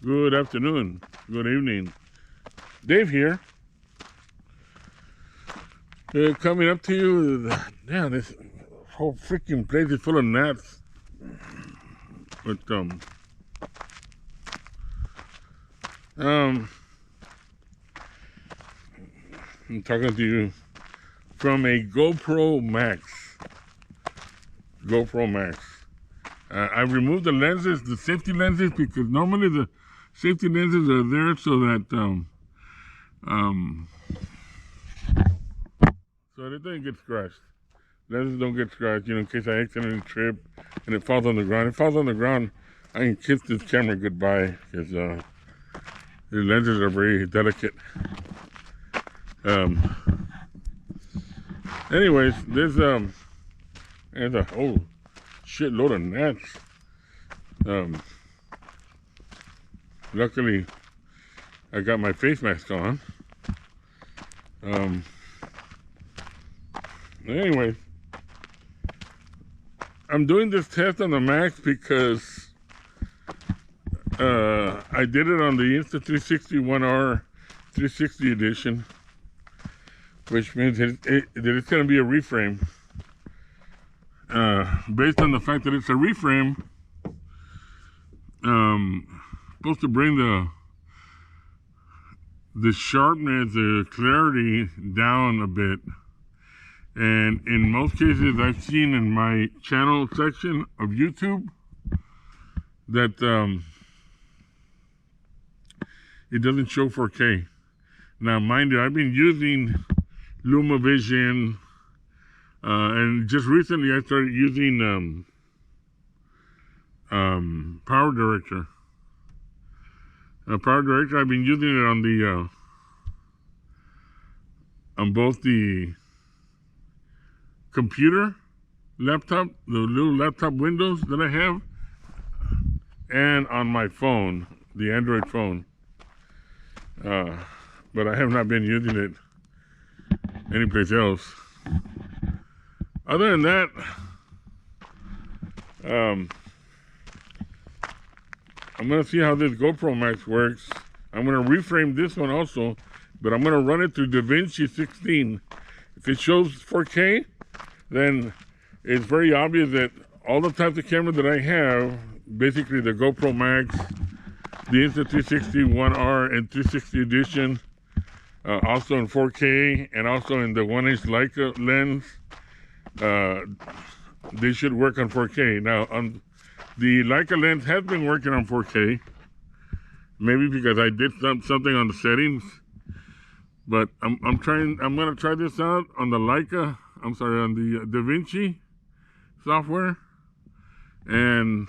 Good afternoon, good evening. Dave here. Coming up to you. Yeah, this whole freaking place is full of gnats. But I'm talking to you from a GoPro Max. GoPro Max. I removed the lenses, the safety lenses, because normally the safety lenses are there so that so it doesn't get scratched. Lenses don't get scratched, in case I accidentally trip and it falls on the ground. If it falls on the ground, I can kiss this camera goodbye because the lenses are very delicate. Anyways, there's a whole shitload of gnats. Luckily, I got my face mask on. Anyway, I'm doing this test on the Max because I did it on the Insta360 1R 360 edition, which means that it's going to be a reframe. Based on the fact that it's a reframe, supposed to bring the sharpness, the clarity down a bit. And in most cases, I've seen in my channel section of YouTube that it doesn't show 4K. Now, mind you, I've been using LumaVision, and just recently I started using Power Director. Power Director, I've been using it on the on both the computer, laptop, the little laptop windows that I have, and on my phone, the Android phone. But I have not been using it anyplace else. Other than that, I'm going to see how this GoPro Max works. I'm going to reframe this one also, but I'm going to run it through Dafenchi 16. If it shows 4K, then it's very obvious that all the types of cameras that I have, basically the GoPro Max, the Insta360 1R and 360 edition, also in 4K and also in the 1-inch Leica lens, they should work on 4K. Now, on the Leica lens has been working on 4K, maybe because I did something on the settings, but I'm gonna try this out on the Leica. I'm sorry, on the Dafenchi software, and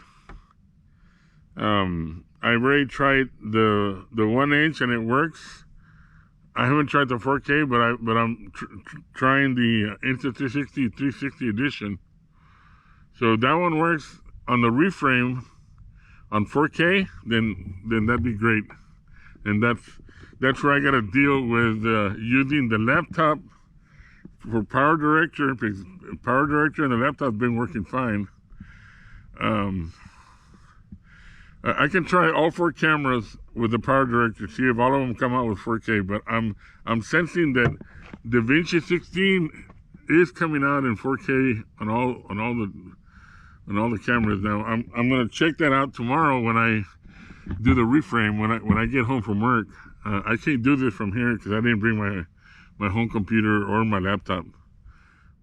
I already tried the 1-inch and it works. I haven't tried the 4K, but I'm trying the Insta360 360 edition. So if that one works on the reframe on 4K, then that'd be great. And that's where I got to deal with using the laptop for Power Director, because Power Director and the laptop's been working fine. I can try all 4 cameras with the Power Director, see if all of them come out with 4K. But I'm sensing that Dafenchi 16 is coming out in 4K on all the cameras now. I'm gonna check that out tomorrow when I do the reframe when I get home from work. I can't do this from here because I didn't bring my home computer or my laptop,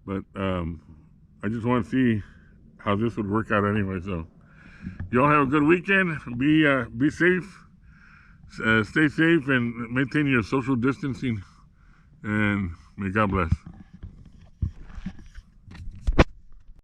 but I just want to see how this would work out anyway. So y'all have a good weekend. Be safe, stay safe, and maintain your social distancing, and may God bless.